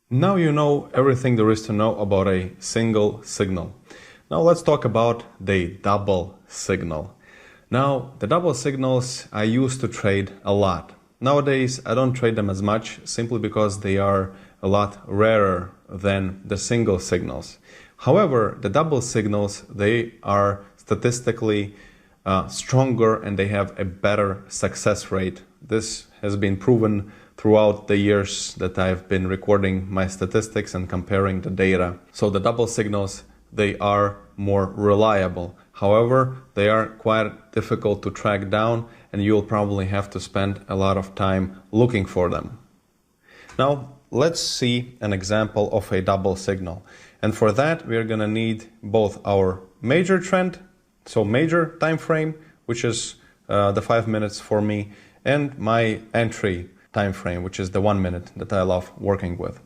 Now you know everything there is to know about a single signal. Now let's talk about the double signal. Now the double signals I used to trade a lot. Nowadays I don't trade them as much simply because they are a lot rarer than the single signals. However, the double signals, they are statistically stronger and they have a better success rate. This has been proven throughout the years that I've been recording my statistics and comparing the data. So the double signals, they are more reliable. However, they are quite difficult to track down and you'll probably have to spend a lot of time looking for them. Now, let's see an example of a double signal. And for that, we're going to need both our major trend, so major time frame, which is the 5 minutes for me, and my entry time frame, which is the 1 minute that I love working with.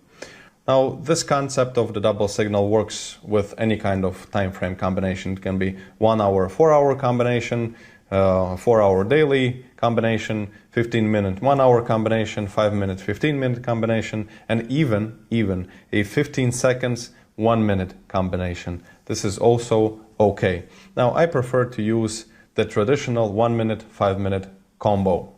Now, this concept of the double signal works with any kind of time frame combination. It can be 1 hour, 4 hour combination, 4 hour daily combination, 15 minute, 1 hour combination, 5 minute, 15 minute combination, and even a 15 seconds, 1 minute combination. This is also okay. Now, I prefer to use the traditional 1 minute, 5 minute combo.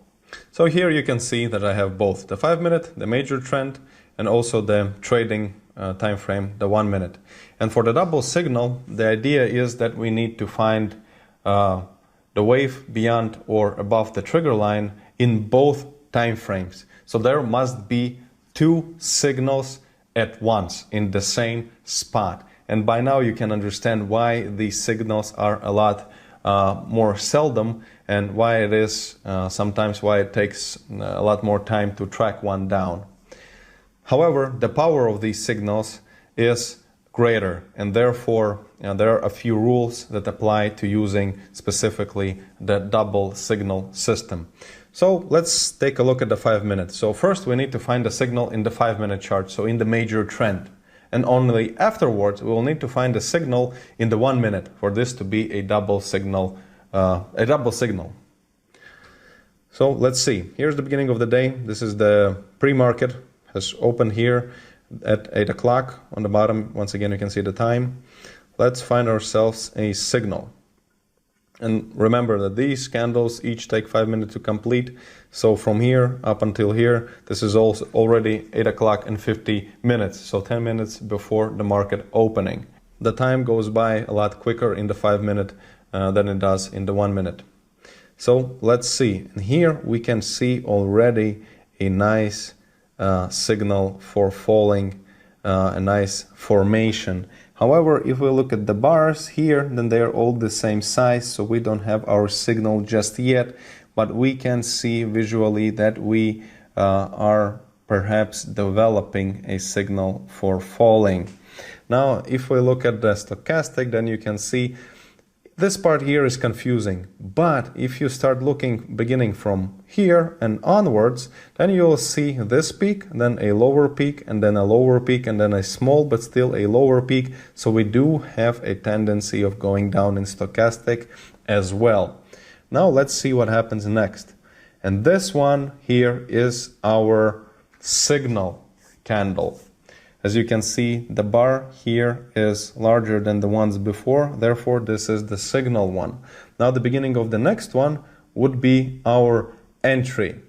So here you can see that I have both the 5 minute, the major trend, and also the trading time frame, the 1 minute. And for the double signal, the idea is that we need to find the wave beyond or above the trigger line in both time frames. So there must be two signals at once in the same spot. And by now you can understand why these signals are a lot more seldom and why it is sometimes why it takes a lot more time to track one down. However, the power of these signals is greater, and therefore there are a few rules that apply to using specifically the double signal system. So let's take a look at the 5 minutes. So first we need to find a signal in the 5 minute chart, so in the major trend. And only afterwards we will need to find a signal in the 1 minute for this to be a double signal. So let's see. Here's the beginning of the day. This is the pre-market. Has opened here at 8 o'clock. On the bottom, once again, you can see the time. Let's find ourselves a signal. And remember that these candles each take 5 minutes to complete. So from here up until here, this is also already 8 o'clock and 50 minutes. So 10 minutes before the market opening. The time goes by a lot quicker in the 5 minute than it does in the 1 minute. So let's see. And here we can see already a nice signal for falling, a nice formation. However, if we look at the bars here, then they are all the same size, so we don't have our signal just yet, but we can see visually that we are perhaps developing a signal for falling. Now, if we look at the stochastic, then you can see this part here is confusing, but if you start looking beginning from here and onwards, then you'll see this peak, then a lower peak, and then a lower peak, and then a small but still a lower peak. So we do have a tendency of going down in stochastic as well. Now let's see what happens next. And this one here is our signal candle. As you can see, the bar here is larger than the ones before, therefore this is the signal one. Now the beginning of the next one would be our entry.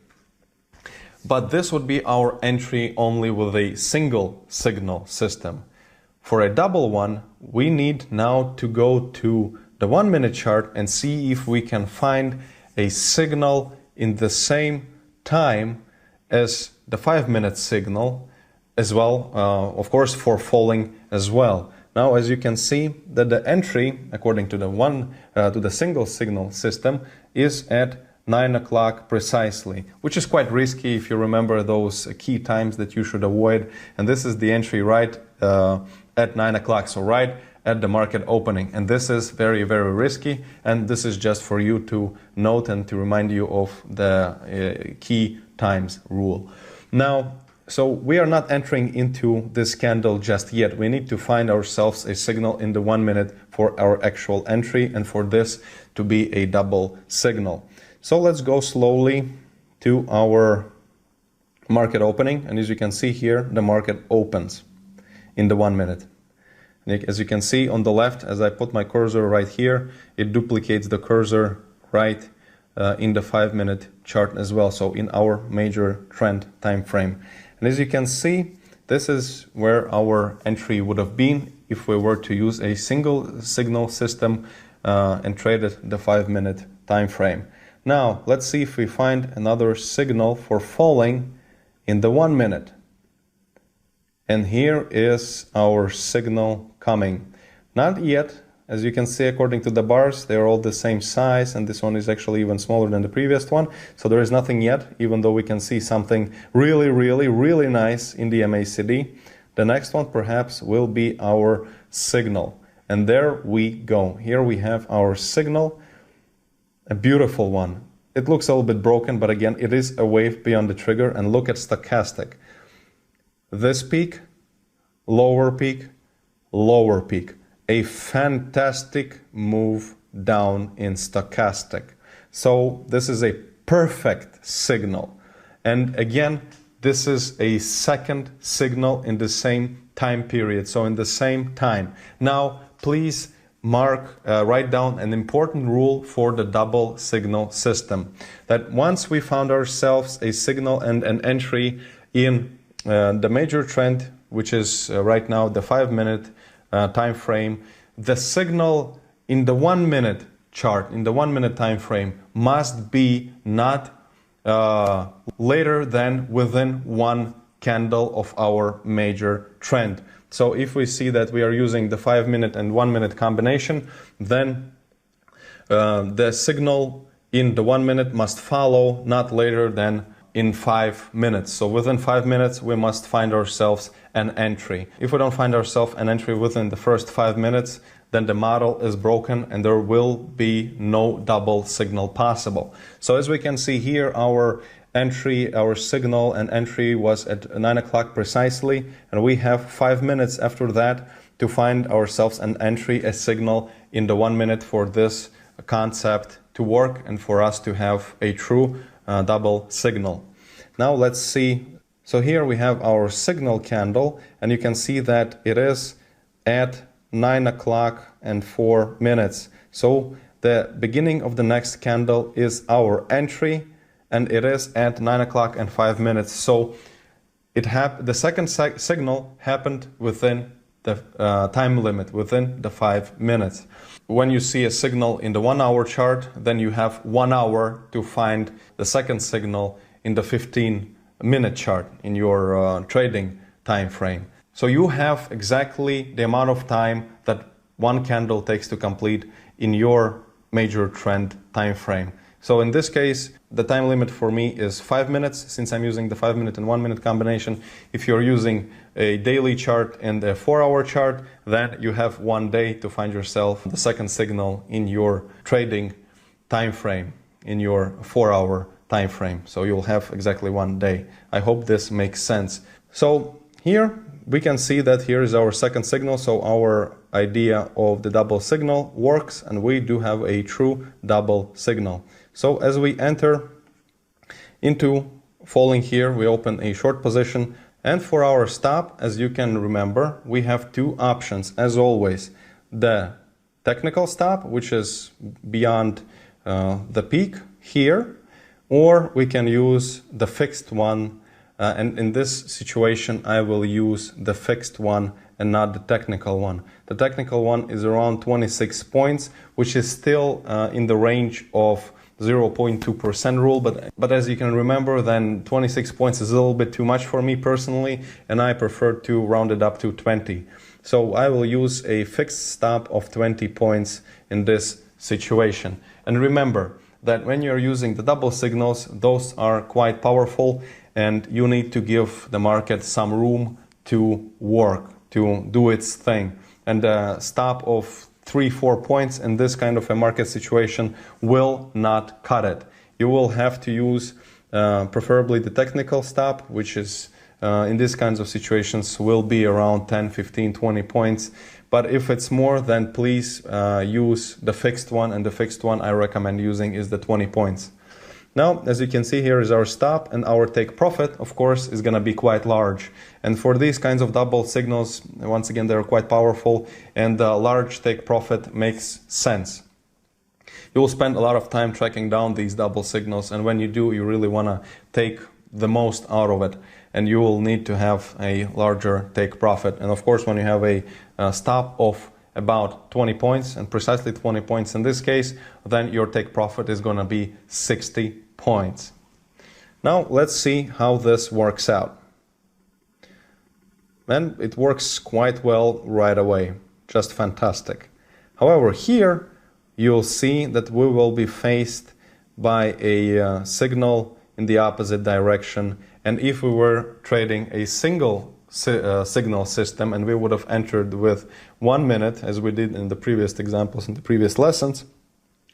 But this would be our entry only with a single signal system. For a double one, we need now to go to the 1 minute chart and see if we can find a signal in the same time as the 5 minute signal, as well, of course, for falling as well. Now, as you can see, that the entry, according to the single signal system, is at 9 o'clock precisely, which is quite risky if you remember those key times that you should avoid. And this is the entry right at 9 o'clock, so right at the market opening. And this is very, very risky. And this is just for you to note and to remind you of the key times rule. Now, so we are not entering into this candle just yet. We need to find ourselves a signal in the 1 minute for our actual entry and for this to be a double signal. So let's go slowly to our market opening, and as you can see here, the market opens in the 1 minute. And as you can see on the left, as I put my cursor right here, it duplicates the cursor right in the 5 minute chart as well, so in our major trend time frame. And as you can see, this is where our entry would have been if we were to use a single signal system and traded the 5 minute time frame. Now let's see if we find another signal for falling in the 1 minute. And here is our signal coming. Not yet, as you can see, according to the bars, they're all the same size, and this one is actually even smaller than the previous one. So there is nothing yet, even though we can see something really, really, really nice in the MACD. The next one perhaps will be our signal. And there we go. Here we have our signal, a beautiful one. It looks a little bit broken, but again, it is a wave beyond the trigger. And look at stochastic. This peak, lower peak, lower peak. A fantastic move down in stochastic. So this is a perfect signal. And again, this is a second signal in the same time period, so in the same time. Now, please write down an important rule for the double signal system. That once we found ourselves a signal and an entry in the major trend, which is right now the 5 minute time frame, the signal in the 1 minute chart, in the 1 minute time frame, must be not later than within one candle of our major trend. So if we see that we are using the 5 minute and 1 minute combination, then the signal in the 1 minute must follow not later than in 5 minutes. So within 5 minutes, we must find ourselves an entry. If we don't find ourselves an entry within the first 5 minutes, then the model is broken and there will be no double signal possible. So as we can see here, our entry, our signal and entry was at 9 o'clock precisely, and we have 5 minutes after that to find ourselves an entry, a signal in the 1 minute for this concept to work and for us to have a true double signal. Now let's see. So here we have our signal candle, and you can see that it is at 9 o'clock and 4 minutes. So the beginning of the next candle is our entry, and it is at 9 o'clock and 5 minutes. So the second signal happened within the time limit, within the 5 minutes. When you see a signal in the 1 hour chart, then you have 1 hour to find the second signal in the 15-minute chart in your trading time frame. So you have exactly the amount of time that one candle takes to complete in your major trend time frame. So in this case, the time limit for me is 5 minutes, since I'm using the 5 minute and 1 minute combination. If you're using a daily chart and a 4 hour chart, then you have 1 day to find yourself the second signal in your trading time frame, in your 4 hour time frame. So you'll have exactly 1 day. I hope this makes sense. So here we can see that here is our second signal. So our idea of the double signal works, and we do have a true double signal. So as we enter into falling here, we open a short position, and for our stop, as you can remember, we have two options as always. The technical stop, which is beyond the peak here, or we can use the fixed one, and in this situation I will use the fixed one and not the technical one. The technical one is around 26 points, which is still in the range of 0.2% rule, but as you can remember, then 26 points is a little bit too much for me personally, and I prefer to round it up to 20. So I will use a fixed stop of 20 points in this situation. And remember that when you're using the double signals, those are quite powerful, and you need to give the market some room to work, to do its thing. And a stop of 3-4 points in this kind of a market situation will not cut it. You will have to use preferably the technical stop, which is in these kinds of situations will be around 10, 15, 20 points. But if it's more, then please use the fixed one, and the fixed one I recommend using is the 20 points. Now, as you can see, here is our stop, and our take profit, of course, is going to be quite large. And for these kinds of double signals, once again, they're quite powerful, and large take profit makes sense. You will spend a lot of time tracking down these double signals, and when you do, you really want to take the most out of it, and you will need to have a larger take profit. And of course, when you have a stop of about 20 points, and precisely 20 points in this case, then your take profit is going to be 60 points. Now let's see how this works out. And it works quite well right away, just fantastic. However, here you'll see that we will be faced by a signal in the opposite direction, and if we were trading a single signal system and we would have entered with 1 minute, as we did in the previous examples in the previous lessons,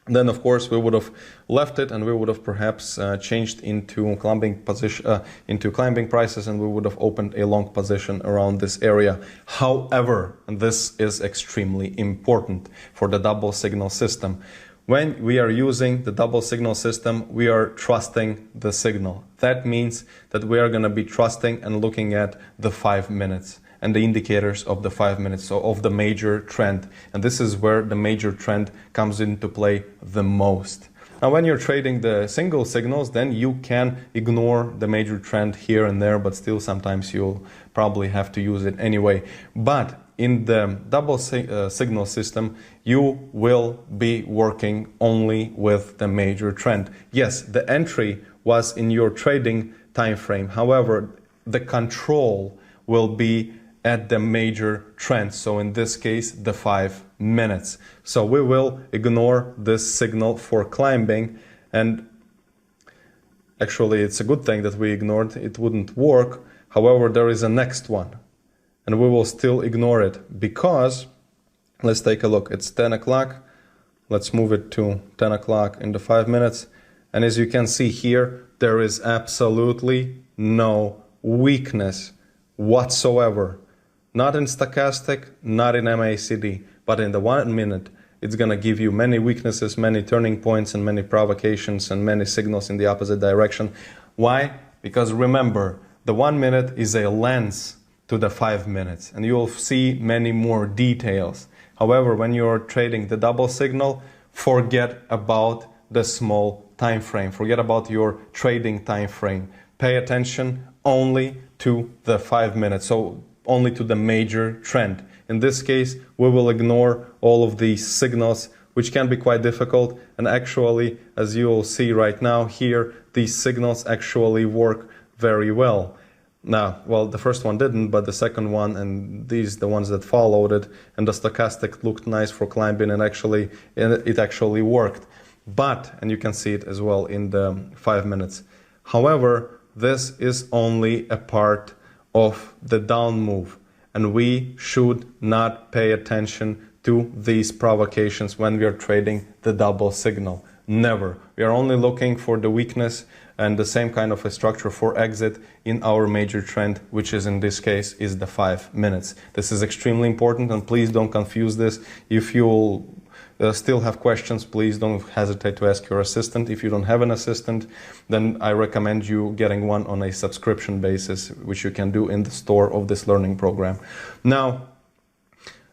then of course we would have left it and we would have perhaps changed into climbing position, into climbing prices, and we would have opened a long position around this area. However, and this is extremely important for the double signal system, when we are using the double signal system, we are trusting the signal. That means that we are going to be trusting and looking at the 5 minutes and the indicators of the 5 minutes, so of the major trend. And this is where the major trend comes into play the most. Now, when you're trading the single signals, then you can ignore the major trend here and there, but still sometimes you'll probably have to use it anyway. But in the double signal system, you will be working only with the major trend. Yes, the entry was in your trading time frame. However, the control will be at the major trend. So in this case, the 5 minutes. So we will ignore this signal for climbing, and actually it's a good thing that we ignored. It wouldn't work. However, there is a next one, and we will still ignore it because, let's take a look. It's 10 o'clock. Let's move it to 10 o'clock in the 5 minutes. And as you can see here, there is absolutely no weakness whatsoever. Not in stochastic, not in MACD, but in the 1 minute, it's going to give you many weaknesses, many turning points, and many provocations, and many signals in the opposite direction. Why? Because remember, the 1 minute is a lens to the 5 minutes, and you'll see many more details. However, when you're trading the double signal, forget about the small time frame. Forget about your trading time frame. Pay attention only to the 5 minutes. So only to the major trend. In this case, we will ignore all of these signals, which can be quite difficult. And actually, as you will see right now here, these signals actually work very well. Now, well, the first one didn't, but the second one and these, the ones that followed it, and the stochastic looked nice for climbing, and actually, it actually worked. But, and you can see it as well in the 5 minutes. However, this is only a part of the down move, and we should not pay attention to these provocations when we are trading the double signal. Never. We are only looking for the weakness and the same kind of a structure for exit in our major trend, which is in this case is the 5 minutes. This is extremely important, and please don't confuse this. If you still have questions, please don't hesitate to ask your assistant. If you don't have an assistant, then I recommend you getting one on a subscription basis, which you can do in the store of this learning program. Now,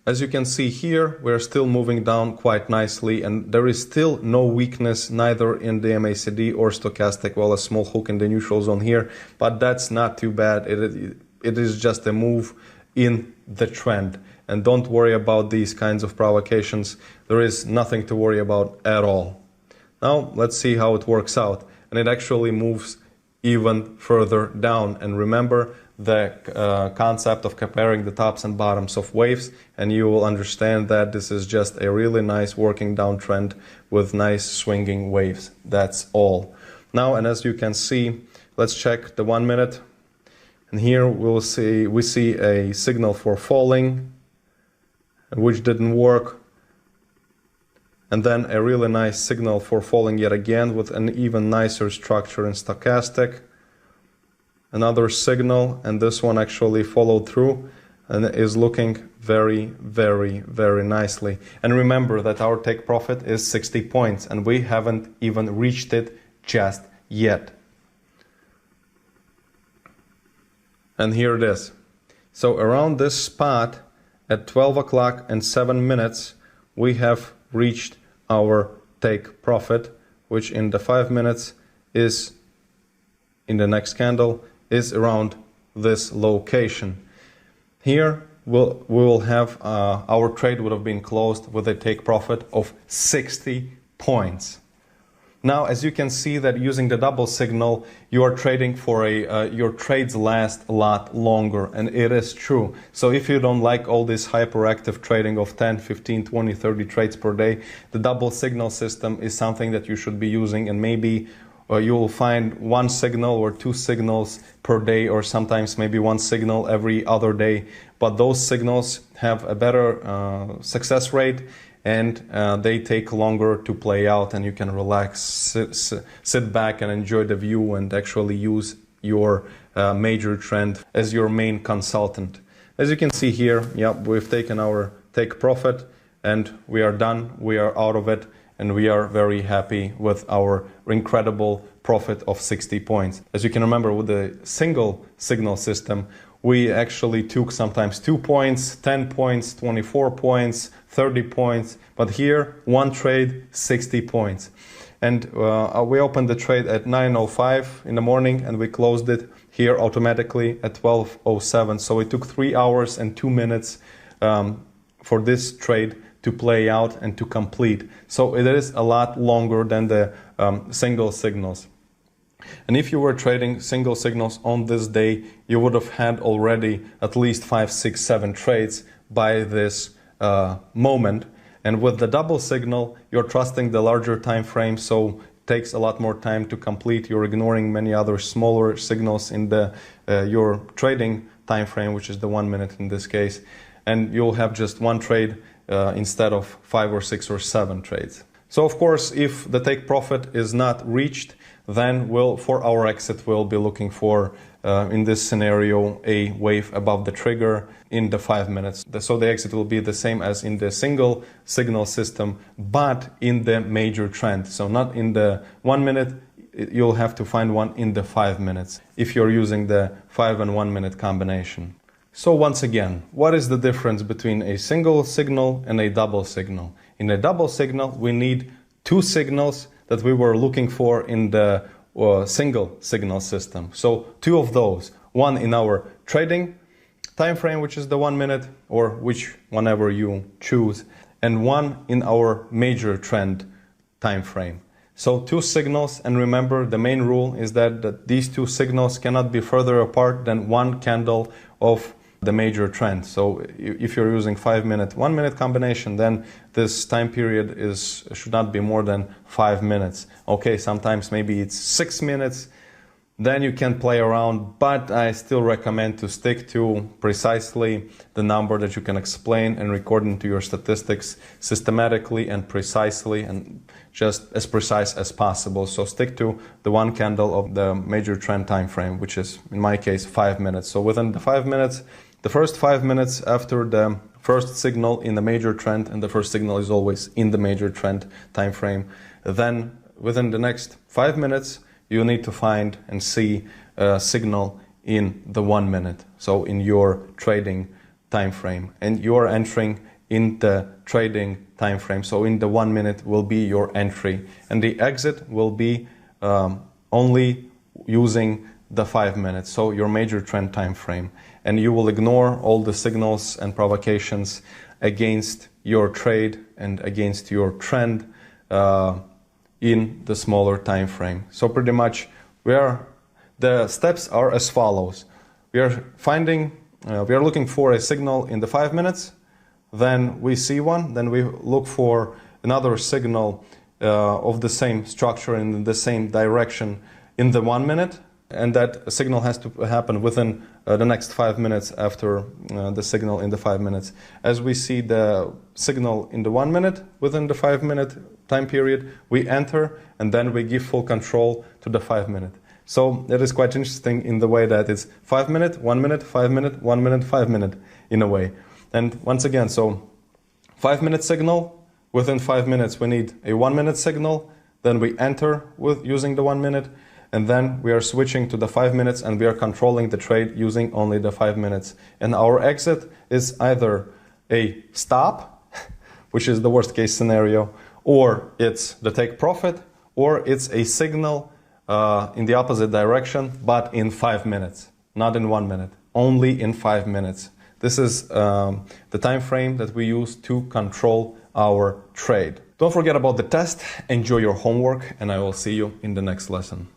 as you can see here, we're still moving down quite nicely, and there is still no weakness neither in the MACD or stochastic. Well, a small hook in the neutral zone here, but that's not too bad. It is just a move in the trend. And don't worry about these kinds of provocations. There is nothing to worry about at all. Now, let's see how it works out. And it actually moves even further down. And remember the concept of comparing the tops and bottoms of waves, and you will understand that this is just a really nice working downtrend with nice swinging waves. That's all. Now, and as you can see, let's check the 1 minute. And here we see a signal for falling, which didn't work, and then a really nice signal for falling yet again with an even nicer structure in stochastic. Another signal, and this one actually followed through and is looking very, very, very nicely. And remember that our take profit is 60 points, and we haven't even reached it just yet. And here it is. So around this spot at 12 o'clock and 7 minutes, we have reached our take profit, which in the 5 minutes is, in the next candle, is around this location. Here we will have our trade would have been closed with a take profit of 60 points. Now, as you can see that using the double signal, you are trading for your trades last a lot longer, and it is true. So if you don't like all this hyperactive trading of 10, 15, 20, 30 trades per day, the double signal system is something that you should be using, and maybe you will find one signal or two signals per day, or sometimes maybe one signal every other day. But those signals have a better success rate, and they take longer to play out, and you can relax, sit back and enjoy the view and actually use your major trend as your main consultant. As you can see here, we've taken our take profit and we are done, we are out of it, and we are very happy with our incredible profit of 60 points. As you can remember, with the single signal system, we actually took sometimes 2 points, 10 points, 24 points, 30 points, but here one trade, 60 points. And we opened the trade at 9:05 in the morning and we closed it here automatically at 12:07. So it took 3 hours and 2 minutes for this trade to play out and to complete. So it is a lot longer than the single signals. And if you were trading single signals on this day, you would have had already at least 5, 6, 7 trades by this moment. And with the double signal, you're trusting the larger time frame, so it takes a lot more time to complete. You're ignoring many other smaller signals in the your trading time frame, which is the 1 minute in this case. And you'll have just one trade instead of 5 or 6 or 7 trades. So of course, if the take profit is not reached, then for our exit, we'll be looking for, in this scenario, a wave above the trigger in the 5 minutes. So the exit will be the same as in the single signal system, but in the major trend. So not in the 1 minute, you'll have to find one in the 5 minutes if you're using the 5 and 1 minute combination. So once again, what is the difference between a single signal and a double signal? In a double signal, we need 2 signals that we were looking for in the single signal system. So 2 of those, one in our trading time frame, which is the 1 minute, or whenever you choose, and one in our major trend time frame. So 2 signals, and remember the main rule is that these 2 signals cannot be further apart than one candle of the major trend. So if you're using 5 minute, 1 minute combination, then this time period should not be more than 5 minutes. Okay, sometimes maybe it's 6 minutes, then you can play around, but I still recommend to stick to precisely the number that you can explain and record into your statistics systematically and precisely, and just as precise as possible. So stick to the one candle of the major trend time frame, which is in my case 5 minutes. So within the 5 minutes, the first 5 minutes after the first signal in the major trend, and the first signal is always in the major trend time frame, then within the next 5 minutes you need to find and see a signal in the 1 minute, so in your trading time frame, and you are entering in the trading time frame. So in the 1 minute will be your entry, and the exit will be only using the 5 minutes, so your major trend time frame, and you will ignore all the signals and provocations against your trade and against your trend in the smaller time frame. So pretty much the steps are as follows. We are looking for a signal in the 5 minutes, then we see one, then we look for another signal of the same structure in the same direction in the 1 minute, and that signal has to happen within the next 5 minutes after the signal in the 5 minutes. As we see the signal in the 1 minute within the 5 minute time period, we enter, and then we give full control to the 5 minute. So it is quite interesting in the way that it's 5 minute, 1 minute, 5 minute, 1 minute, 5 minute in a way. And once again, so 5 minute signal, within 5 minutes we need a 1 minute signal, then we enter with using the 1 minute, and then we are switching to the 5 minutes and we are controlling the trade using only the 5 minutes. And our exit is either a stop, which is the worst case scenario, or it's the take profit, or it's a signal in the opposite direction, but in 5 minutes, not in 1 minute, only in 5 minutes. This is the time frame that we use to control our trade. Don't forget about the test, enjoy your homework, and I will see you in the next lesson.